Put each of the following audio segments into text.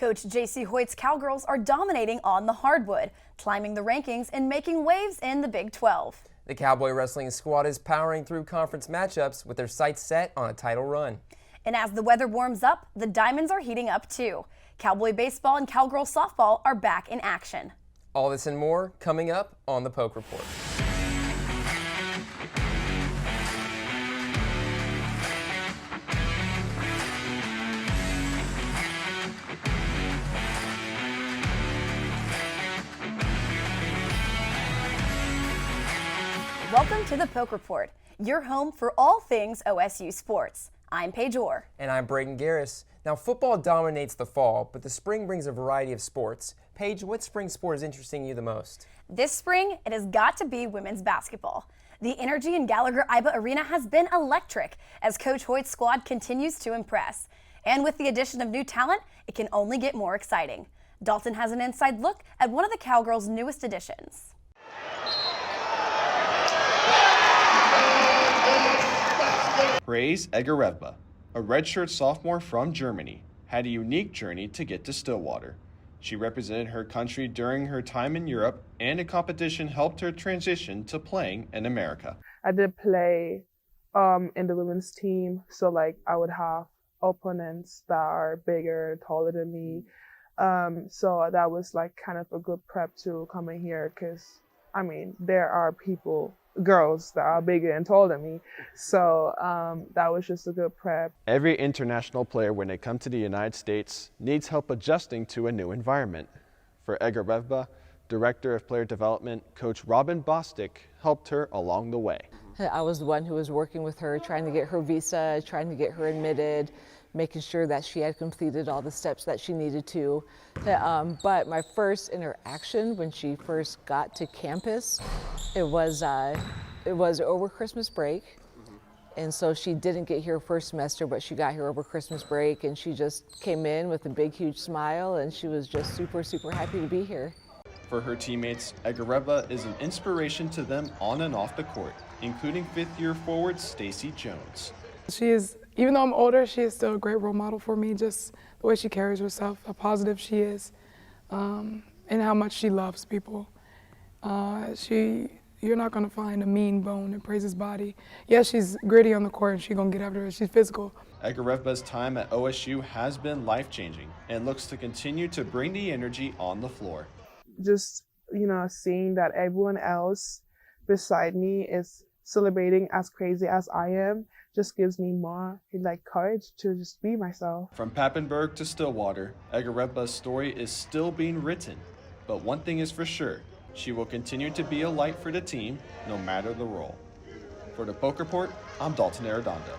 Coach J.C. Hoyt's Cowgirls are dominating on the hardwood, climbing the rankings and making waves in the Big 12. The Cowboy wrestling squad is powering through conference matchups with their sights set on a title run. And as the weather warms up, the Diamonds are heating up too. Cowboy baseball and Cowgirl softball are back in action. All this and more coming up on the Poke Report. Welcome to the Poke Report, your home for all things OSU sports. I'm Paige Orr. And I'm Braden Garris. Now, football dominates the fall, but the spring brings a variety of sports. Paige, what spring sport is interesting you the most? This spring, it has got to be women's basketball. The energy in Gallagher-Iba Arena has been electric as Coach Hoyt's squad continues to impress. And with the addition of new talent, it can only get more exciting. Dalton has an inside look at one of the Cowgirls' newest additions. Praise Egerevba, a redshirt sophomore from Germany, had a unique journey to get to Stillwater. She represented her country during her time in Europe, and a competition helped her transition to playing in America. I did play in the women's team, so I would have opponents that are bigger, taller than me. So that was kind of a good prep to coming here, because there are girls that are bigger and taller than me. So that was just a good prep. Every international player, when they come to the United States, needs help adjusting to a new environment. For Egerevba, Director of Player Development, Coach Robin Bostic helped her along the way. I was the one who was working with her, trying to get her visa, trying to get her admitted, making sure that she had completed all the steps that she needed to. But my first interaction when she first got to campus, it was over Christmas break. And so she didn't get here first semester, but she got here over Christmas break, and she just came in with a big, huge smile, and she was just super, super happy to be here. For her teammates, Egerevba is an inspiration to them on and off the court, including fifth-year forward Stacey Jones. She is, even though I'm older, she is still a great role model for me, just the way she carries herself, how positive she is, and how much she loves people. You're not going to find a mean bone in Praise's body. Yes, she's gritty on the court and she's going to get after her. She's physical. Egerevba's time at OSU has been life-changing and looks to continue to bring the energy on the floor. Just, seeing that everyone else beside me is celebrating as crazy as I am just gives me more courage to just be myself. From Papenburg to Stillwater, Egerevba's story is still being written. But one thing is for sure, she will continue to be a light for the team, no matter the role. For the Poke Report, I'm Dalton Arredondo.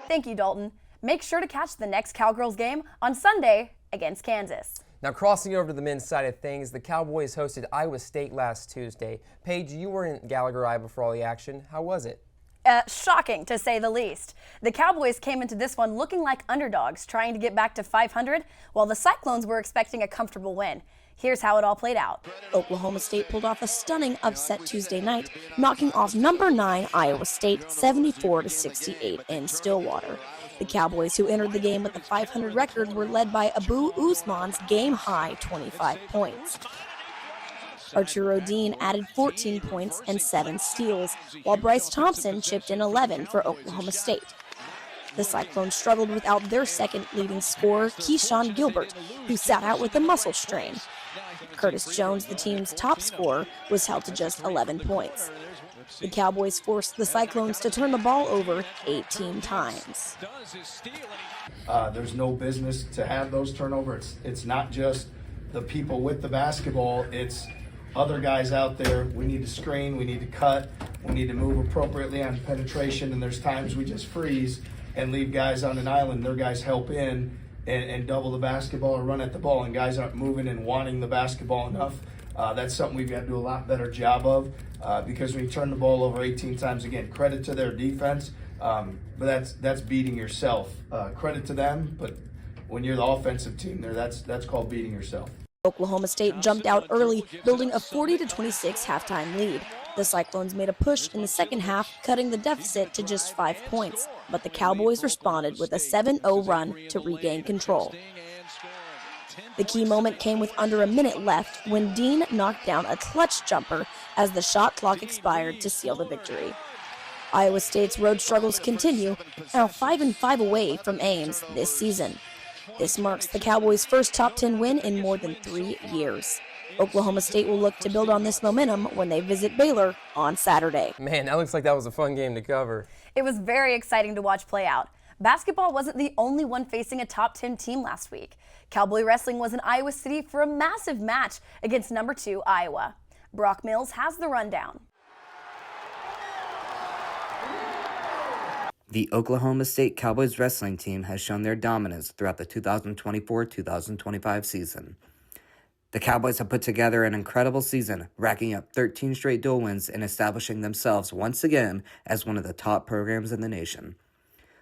Thank you, Dalton. Make sure to catch the next Cowgirls game on Sunday against Kansas. Now, crossing over to the men's side of things, the Cowboys hosted Iowa State last Tuesday. Paige, you were in Gallagher-Iba for all the action. How was it? Shocking, to say the least. The Cowboys came into this one looking like underdogs, trying to get back to 500, while the Cyclones were expecting a comfortable win. Here's how it all played out. Oklahoma State pulled off a stunning upset Tuesday night, knocking off number 9 Iowa State 74-68 in Stillwater. The Cowboys, who entered the game with a 500 record, were led by Abu Usman's game-high 25 points. Arturo Dean added 14 points and 7 steals, while Bryce Thompson chipped in 11 for Oklahoma State. The Cyclones struggled without their second leading scorer, Keyshawn Gilbert, who sat out with a muscle strain. Curtis Jones, the team's top scorer, was held to just 11 points. The Cowboys forced the Cyclones to turn the ball over 18 times. There's no business to have those turnovers. It's not just the people with the basketball, it's other guys out there. We need to screen, we need to cut, we need to move appropriately on penetration, and there's times we just freeze and leave guys on an island. Their guys help in and double the basketball or run at the ball, and guys aren't moving and wanting the basketball enough. That's something we've got to do a lot better job of because when you turn the ball over 18 times, again, credit to their defense, but that's beating yourself. Credit to them, but when you're the offensive team there, that's called beating yourself. Oklahoma State jumped out early, building a 40-26 halftime lead. The Cyclones made a push in the second half, cutting the deficit to just 5 points, but the Cowboys responded with a 7-0 run to regain control. The key moment came with under a minute left when Dean knocked down a clutch jumper as the shot clock expired to seal the victory. Iowa State's road struggles continue, now 5-5 away from Ames this season. This marks the Cowboys' first top 10 win in more than 3 years. Oklahoma State will look to build on this momentum when they visit Baylor on Saturday. Man, that looks like that was a fun game to cover. It was very exciting to watch play out. Basketball wasn't the only one facing a top 10 team last week. Cowboy wrestling was in Iowa City for a massive match against number 2 Iowa. Brock Mills has the rundown. The Oklahoma State Cowboys wrestling team has shown their dominance throughout the 2024-2025 season. The Cowboys have put together an incredible season, racking up 13 straight dual wins and establishing themselves once again as one of the top programs in the nation.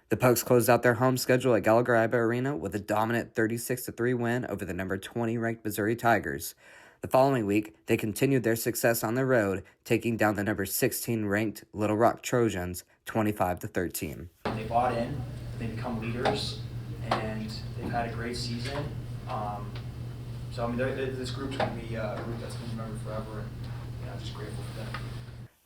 The Pokes closed out their home schedule at Gallagher-Iba Arena with a dominant 36-3 win over the number 20 ranked Missouri Tigers. The following week, they continued their success on the road, taking down the number 16 ranked Little Rock Trojans 25-13. They bought in, they become leaders, and they've had a great season. So I mean, this group's going to be a group that's going to remember forever, and I'm just grateful for them.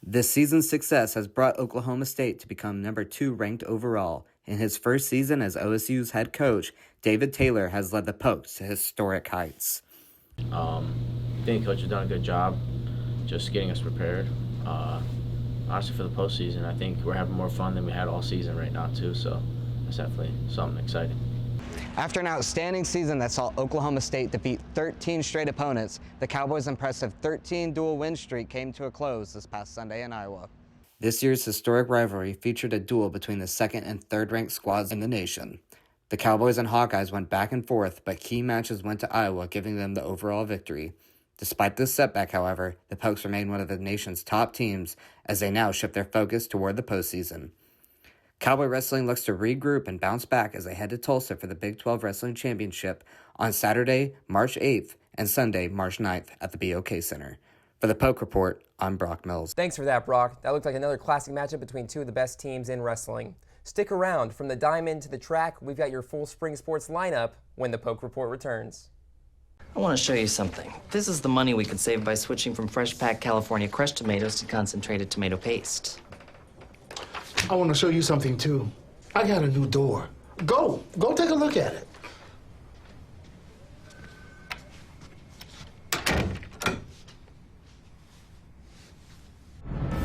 This season's success has brought Oklahoma State to become number 2 ranked overall. In his first season as OSU's head coach, David Taylor has led the Pokes to historic heights. I think Coach has done a good job just getting us prepared. Honestly, for the postseason, I think we're having more fun than we had all season right now, too, so that's definitely something exciting. After an outstanding season that saw Oklahoma State defeat 13 straight opponents, the Cowboys' impressive 13 dual win streak came to a close this past Sunday in Iowa. This year's historic rivalry featured a duel between the second and third ranked squads in the nation. The Cowboys and Hawkeyes went back and forth, but key matches went to Iowa, giving them the overall victory. Despite this setback, however, the Pokes remain one of the nation's top teams as they now shift their focus toward the postseason. Cowboy Wrestling looks to regroup and bounce back as they head to Tulsa for the Big 12 Wrestling Championship on Saturday, March 8th and Sunday, March 9th at the BOK Center. For the Poke Report, I'm Brock Mills. Thanks for that, Brock. That looked like another classic matchup between two of the best teams in wrestling. Stick around. From the diamond to the track, we've got your full spring sports lineup when the Poke Report returns. I want to show you something. This is the money we could save by switching from fresh packed California crushed tomatoes to concentrated tomato paste. I want to show you something, too. I got a new door. Go take a look at it.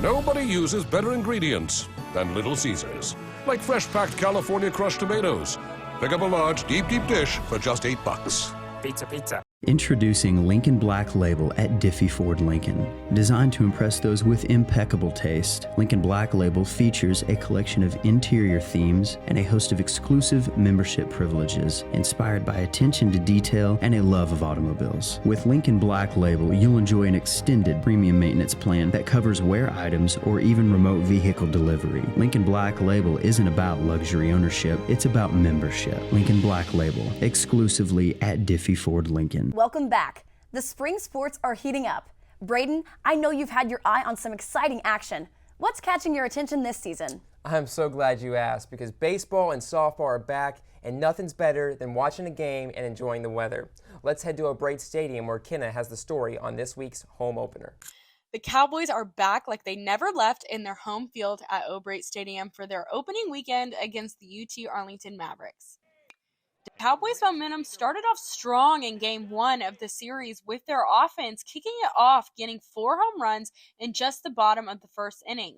Nobody uses better ingredients than Little Caesars, like fresh-packed California crushed tomatoes. Pick up a large, deep dish for just $8. Pizza, pizza. Introducing Lincoln Black Label at Diffie Ford Lincoln. Designed to impress those with impeccable taste, Lincoln Black Label features a collection of interior themes and a host of exclusive membership privileges, inspired by attention to detail and a love of automobiles. With Lincoln Black Label, you'll enjoy an extended premium maintenance plan that covers wear items or even remote vehicle delivery. Lincoln Black Label isn't about luxury ownership, it's about membership. Lincoln Black Label, exclusively at Diffie Ford Lincoln. Welcome back. The spring sports are heating up. Braden, I know you've had your eye on some exciting action. What's catching your attention this season? I'm so glad you asked, because baseball and softball are back, and nothing's better than watching a game and enjoying the weather. Let's head to O'Brate Stadium, where Kenna has the story on this week's home opener. The Cowboys are back like they never left in their home field at O'Brate Stadium for their opening weekend against the UT Arlington Mavericks. The Cowboys' momentum started off strong in Game 1 of the series, with their offense kicking it off, getting 4 home runs in just the bottom of the first inning.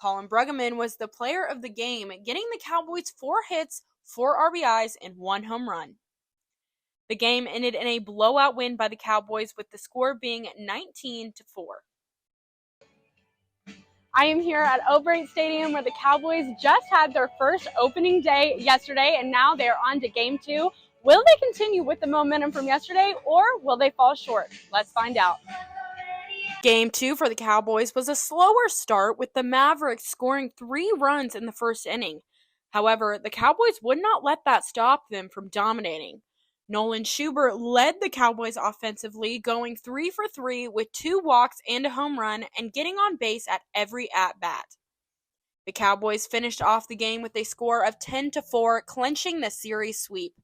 Colin Bruggeman was the player of the game, getting the Cowboys 4 hits, 4 RBIs, and 1 home run. The game ended in a blowout win by the Cowboys, with the score being 19-4. I am here at O'Brate Stadium, where the Cowboys just had their first opening day yesterday, and now they're on to Game 2. Will they continue with the momentum from yesterday, or will they fall short? Let's find out. Game 2 for the Cowboys was a slower start, with the Mavericks scoring 3 runs in the first inning. However, the Cowboys would not let that stop them from dominating. Nolan Schubert led the Cowboys offensively, going 3 for 3 with 2 walks and a home run, and getting on base at every at-bat. The Cowboys finished off the game with a score of 10-4, clinching the series sweep.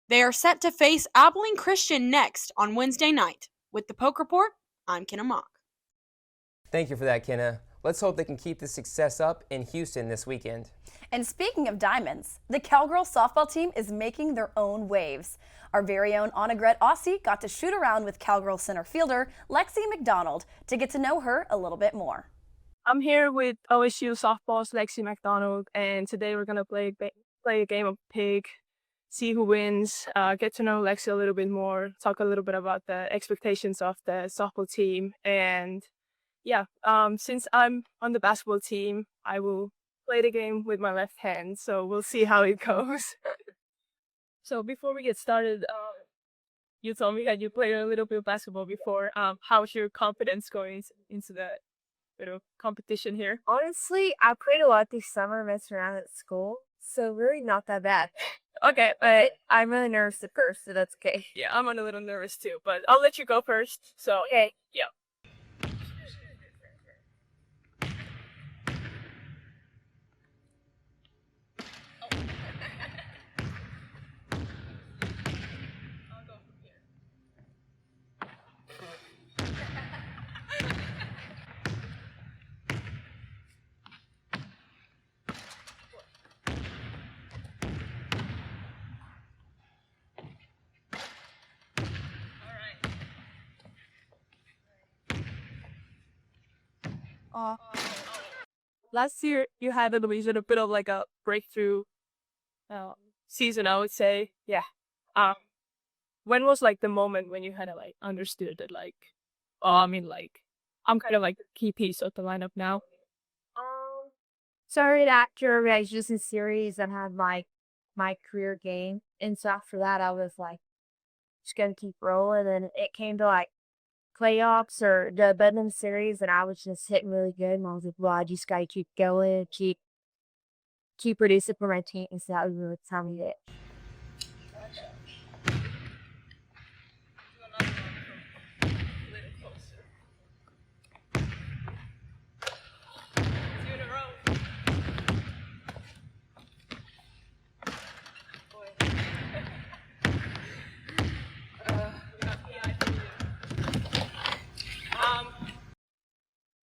They are set to face Abilene Christian next on Wednesday night. With the Poke Report, I'm Kenna Mock. Thank you for that, Kenna. Let's hope they can keep this success up in Houston this weekend. And speaking of diamonds, the Cowgirls softball team is making their own waves. Our very own Annegret Aussie got to shoot around with Cowgirls center fielder Lexi McDonald to get to know her a little bit more. I'm here with OSU softball's Lexi McDonald, and today we're going to play a game of pig, see who wins, get to know Lexi a little bit more, talk a little bit about the expectations of the softball team. And yeah, since I'm on the basketball team, I will play the game with my left hand, so we'll see how it goes. So before we get started, you told me that you played a little bit of basketball before. How's your confidence going into the competition here? Honestly, I played a lot this summer, messing around at school, so really not that bad. Okay, But I'm really nervous at first, so that's okay. yeah, I'm a little nervous too, but I'll let you go first. So Okay. yeah. Last year you had a bit of like a breakthrough season, I would say. Yeah. When was like the moment when you kind of like understood that like, I'm kind of like the key piece of the lineup now? Started after I was just in series and had my career game, and so after that I was like, just gonna keep rolling, and it came to like playoffs or the Bedlam series, and I was just hitting really good, and I was like, well, I just gotta keep going, keep producing for my team, and so that was really telling me that.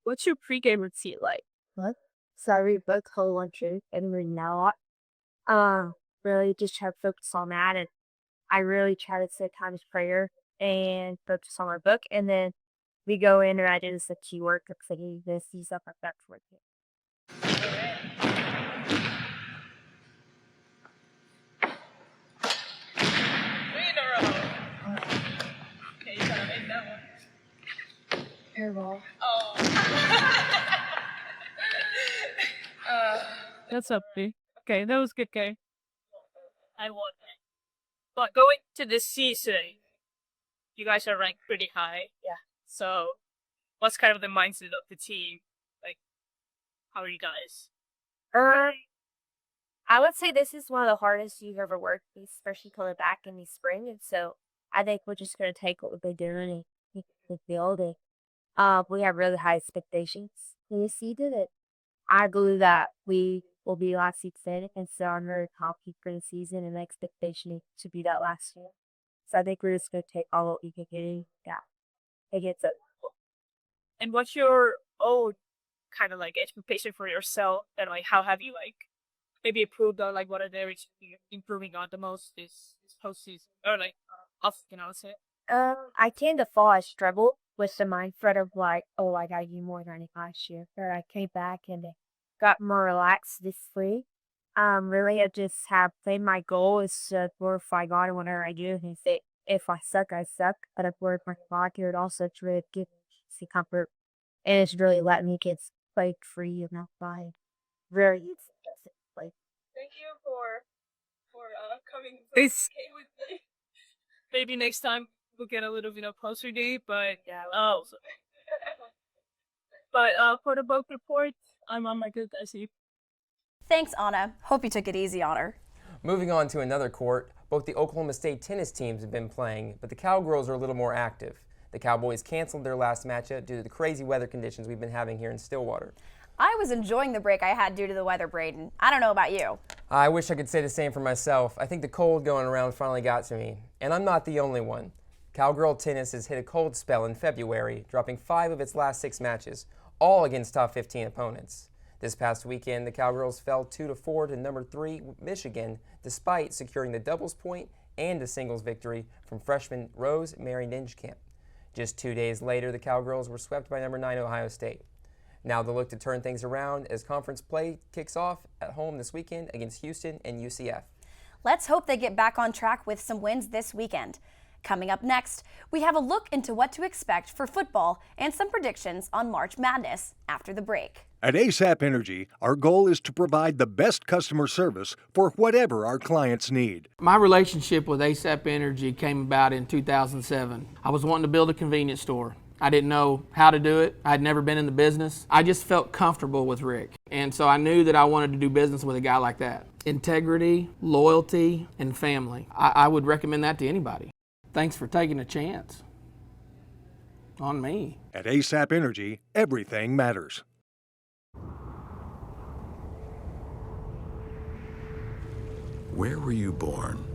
What's your pregame routine like? What? So I read a book, whole lunch and read a lot. Really just try to focus on that, and I really try to say times prayer and focus on my book, and then we go in and I do this key work, because I need this, see stuff like that for it. Okay, you gotta make that one. Airball. That's up to me. Okay, that was good game. I won. But going to this season, you guys are ranked pretty high. Yeah. So, what's kind of the mindset of the team? Like, how are you guys? I would say this is one of the hardest you've ever worked, especially coming back in the spring, and so I think we're just gonna take what we've been doing and keep it building. We have really high expectations for this season, and I believe that we will be last season, and so I'm very confident for the season, and the expectation is to be that last year. So I think we're just gonna take all what we can get. Yeah, it gets it. And what's your own kind of like expectation for yourself, and like how have you like maybe improved on like what are they improving on the most this postseason or like off, I would say? I tend to fall I struggle with the mindset of like, oh, I gotta do more than I did last year. Or I came back and got more relaxed this week. Really, I just have played my goal is to glorify God in whatever I do. And if I suck, I suck. But if we're my God here, it also it's really good to comfort. And it's really let me get played free and not by very like. Thank you for coming to this game with me. Maybe next time we'll get a little bit of closer date, but yeah. But for the book report, I'm on my good guys. Thanks, Anna. Hope you took it easy on her. Moving on to another court, both the Oklahoma State tennis teams have been playing, but the Cowgirls are a little more active. The Cowboys canceled their last matchup due to the crazy weather conditions we've been having here in Stillwater. I was enjoying the break I had due to the weather, Braden. I don't know about you. I wish I could say the same for myself. I think the cold going around finally got to me. And I'm not the only one. Cowgirl tennis has hit a cold spell in February, dropping 5 of its last 6 matches, all against top 15 opponents. This past weekend, the Cowgirls fell 2-4 to number 3 Michigan, despite securing the doubles point and a singles victory from freshman Rose Mary Ninjkamp. Just 2 days later, the Cowgirls were swept by number 9 Ohio State. Now they'll look to turn things around as conference play kicks off at home this weekend against Houston and UCF. Let's hope they get back on track with some wins this weekend. Coming up next, we have a look into what to expect for football and some predictions on March Madness after the break. At ASAP Energy, our goal is to provide the best customer service for whatever our clients need. My relationship with ASAP Energy came about in 2007. I was wanting to build a convenience store. I didn't know how to do it. I'd never been in the business. I just felt comfortable with Rick. And so I knew that I wanted to do business with a guy like that. Integrity, loyalty, and family. I would recommend that to anybody. Thanks for taking a chance on me. At ASAP Energy, everything matters. Where were you born?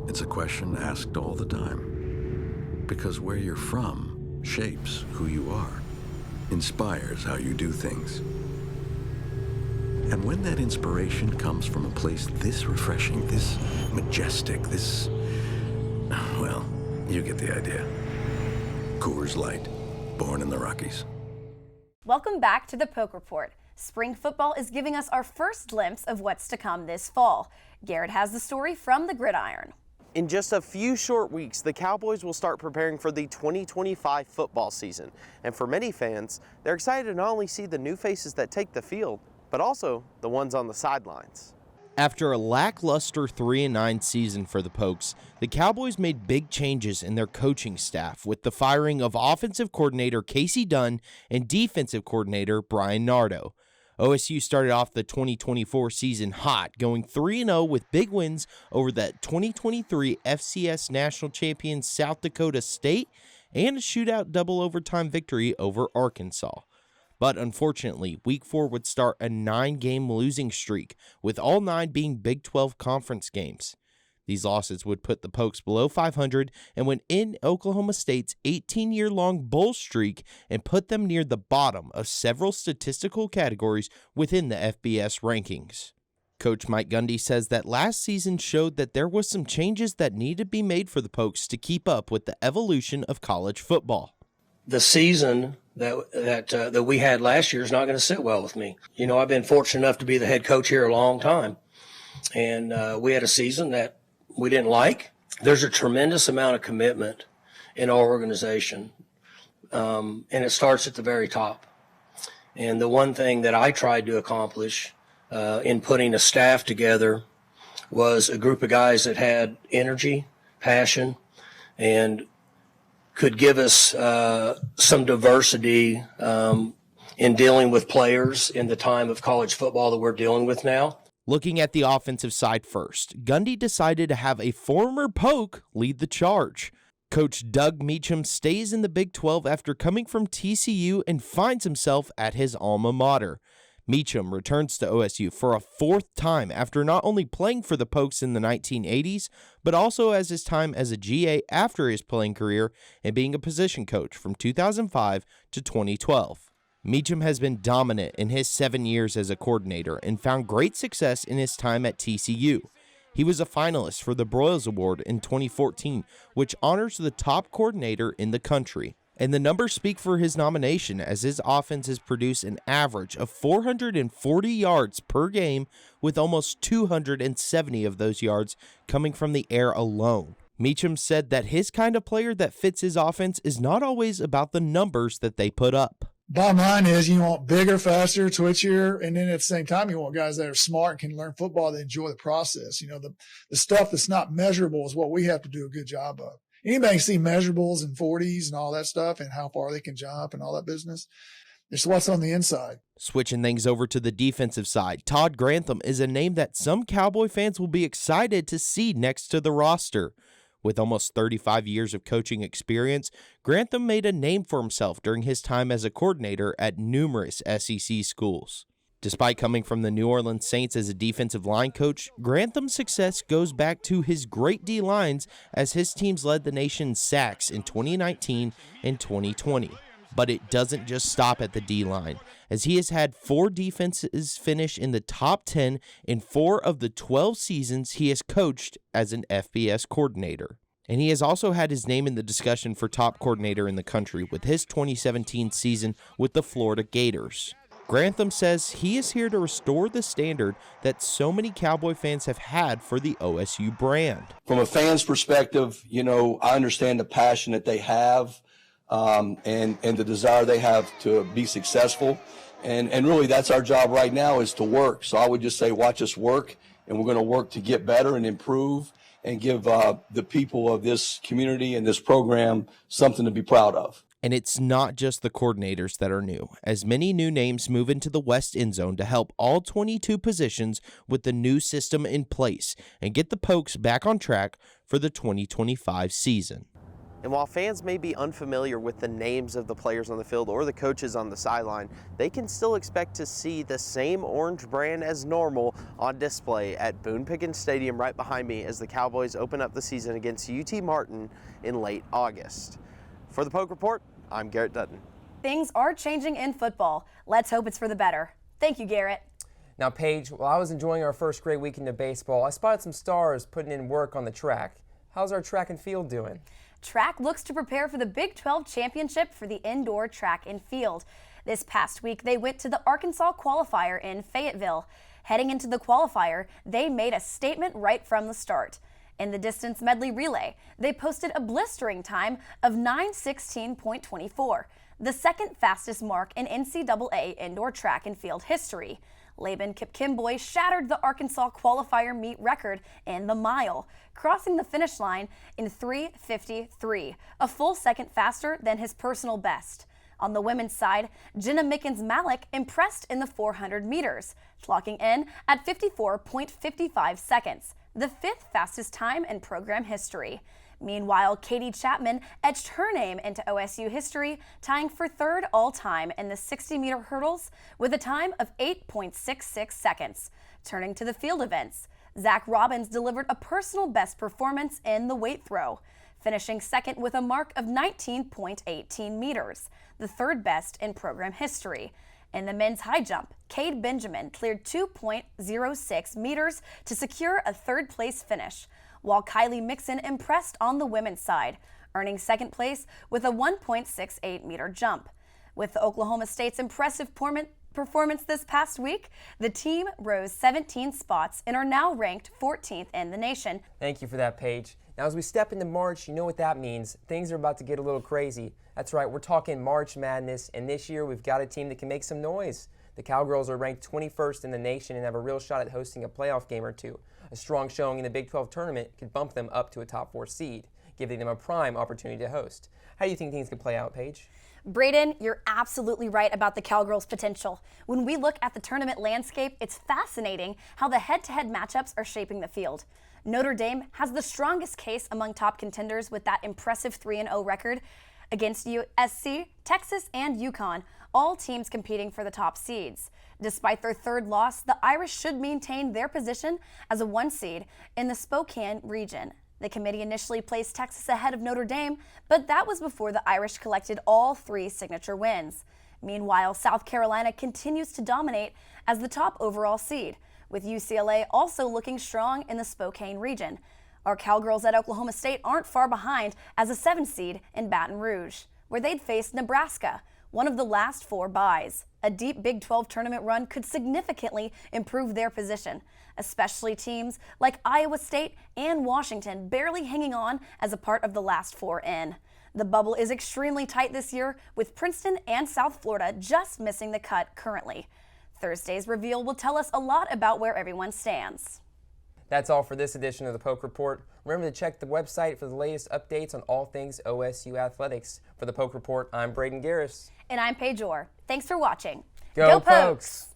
It's a question asked all the time. Because where you're from shapes who you are, inspires how you do things. And when that inspiration comes from a place this refreshing, this majestic, this, well, you get the idea. Coors Light, born in the Rockies. Welcome back to the Poke Report. Spring football is giving us our first glimpse of what's to come this fall. Garrett has the story from the Gridiron. In just a few short weeks, the Cowboys will start preparing for the 2025 football season. And for many fans, they're excited to not only see the new faces that take the field, but also the ones on the sidelines. After a lackluster 3-9 season for the Pokes, the Cowboys made big changes in their coaching staff with the firing of offensive coordinator Casey Dunn and defensive coordinator Brian Nardo. OSU started off the 2024 season hot, going 3-0 with big wins over the 2023 FCS National Champion South Dakota State and a shootout double overtime victory over Arkansas. But unfortunately, Week 4 would start a 9-game losing streak, with all 9 being Big 12 conference games. These losses would put the Pokes below 500 and would end Oklahoma State's 18-year-long bowl streak and put them near the bottom of several statistical categories within the FBS rankings. Coach Mike Gundy says that last season showed that there was some changes that needed to be made for the Pokes to keep up with the evolution of college football. The season that we had last year is not going to sit well with me. You know, I've been fortunate enough to be the head coach here a long time, and we had a season that we didn't like. There's a tremendous amount of commitment in our organization, and it starts at the very top. And the one thing that I tried to accomplish in putting a staff together was a group of guys that had energy, passion, and could give us some diversity in dealing with players in the time of college football that we're dealing with now. Looking at the offensive side first, Gundy decided to have a former Poke lead the charge. Coach Doug Meacham stays in the Big 12 after coming from TCU and finds himself at his alma mater. Meacham returns to OSU for a 4th time after not only playing for the Pokes in the 1980s, but also as his time as a GA after his playing career and being a position coach from 2005 to 2012. Meacham has been dominant in his 7 years as a coordinator and found great success in his time at TCU. He was a finalist for the Broyles Award in 2014, which honors the top coordinator in the country. And the numbers speak for his nomination, as his offense has produced an average of 440 yards per game, with almost 270 of those yards coming from the air alone. Meacham said that his kind of player that fits his offense is not always about the numbers that they put up. Bottom line is you want bigger, faster, twitchier, and then at the same time you want guys that are smart and can learn football, that enjoy the process. You know, the stuff that's not measurable is what we have to do a good job of. Anybody can see measurables and 40s and all that stuff and how far they can jump and all that business. It's what's on the inside. Switching things over to the defensive side, Todd Grantham is a name that some Cowboy fans will be excited to see next to the roster. With almost 35 years of coaching experience, Grantham made a name for himself during his time as a coordinator at numerous SEC schools. Despite coming from the New Orleans Saints as a defensive line coach, Grantham's success goes back to his great D-lines as his teams led the nation in sacks in 2019 and 2020. But it doesn't just stop at the D-line, as he has had 4 defenses finish in the top 10 in 4 of the 12 seasons he has coached as an FBS coordinator. And he has also had his name in the discussion for top coordinator in the country with his 2017 season with the Florida Gators. Grantham says he is here to restore the standard that so many Cowboy fans have had for the OSU brand. From a fan's perspective, I understand the passion that they have and the desire they have to be successful. And really that's our job right now, is to work. So I would just say watch us work, and we're going to work to get better and improve and give the people of this community and this program something to be proud of. And it's not just the coordinators that are new, as many new names move into the West End Zone to help all 22 positions with the new system in place and get the Pokes back on track for the 2025 season. And while fans may be unfamiliar with the names of the players on the field or the coaches on the sideline, they can still expect to see the same orange brand as normal on display at Boone Pickens Stadium right behind me as the Cowboys open up the season against UT Martin in late August. For the Poke Report, I'm Garrett Dutton. Things are changing in football. Let's hope it's for the better. Thank you, Garrett. Now, Paige, while I was enjoying our first great weekend of baseball, I spotted some stars putting in work on the track. How's our track and field doing? Track looks to prepare for the Big 12 championship for the indoor track and field. This past week, they went to the Arkansas qualifier in Fayetteville. Heading into the qualifier, they made a statement right from the start. In the distance medley relay, they posted a blistering time of 9:16.24, the second fastest mark in NCAA indoor track and field history. Laban Kipkemboy shattered the Arkansas qualifier meet record in the mile, crossing the finish line in 3:53, a full second faster than his personal best. On the women's side, Jenna Mickens-Malik impressed in the 400 meters, clocking in at 54.55 seconds. The 5th fastest time in program history. Meanwhile, Katie Chapman etched her name into OSU history, tying for 3rd all-time in the 60-meter hurdles with a time of 8.66 seconds. Turning to the field events, Zach Robbins delivered a personal best performance in the weight throw, finishing 2nd with a mark of 19.18 meters, the 3rd best in program history. In the men's high jump, Cade Benjamin cleared 2.06 meters to secure a 3rd place finish, while Kylie Mixon impressed on the women's side, earning 2nd place with a 1.68 meter jump. With Oklahoma State's impressive performance this past week, the team rose 17 spots and are now ranked 14th in the nation. Thank you for that, Paige. Now, as we step into March, you know what that means. Things are about to get a little crazy. That's right, we're talking March Madness, and this year we've got a team that can make some noise. The Cowgirls are ranked 21st in the nation and have a real shot at hosting a playoff game or two. A strong showing in the Big 12 tournament could bump them up to a top 4 seed, giving them a prime opportunity to host. How do you think things could play out, Paige? Braden, you're absolutely right about the Cowgirls' potential. When we look at the tournament landscape, it's fascinating how the head-to-head matchups are shaping the field. Notre Dame has the strongest case among top contenders with that impressive 3-0 record against USC, Texas, and UConn, all teams competing for the top seeds. Despite their 3rd loss, the Irish should maintain their position as a 1 seed in the Spokane region. The committee initially placed Texas ahead of Notre Dame, but that was before the Irish collected all 3 signature wins. Meanwhile, South Carolina continues to dominate as the top overall seed, with UCLA also looking strong in the Spokane region. Our Cowgirls at Oklahoma State aren't far behind as a 7 seed in Baton Rouge, where they'd face Nebraska, one of the last 4 byes. A deep Big 12 tournament run could significantly improve their position, especially teams like Iowa State and Washington barely hanging on as a part of the last 4 in. The bubble is extremely tight this year, with Princeton and South Florida just missing the cut currently. Thursday's reveal will tell us a lot about where everyone stands. That's all for this edition of the Poke Report. Remember to check the website for the latest updates on all things OSU athletics. For the Poke Report, I'm Braden Garris. And I'm Paige Orr. Thanks for watching. Go Pokes!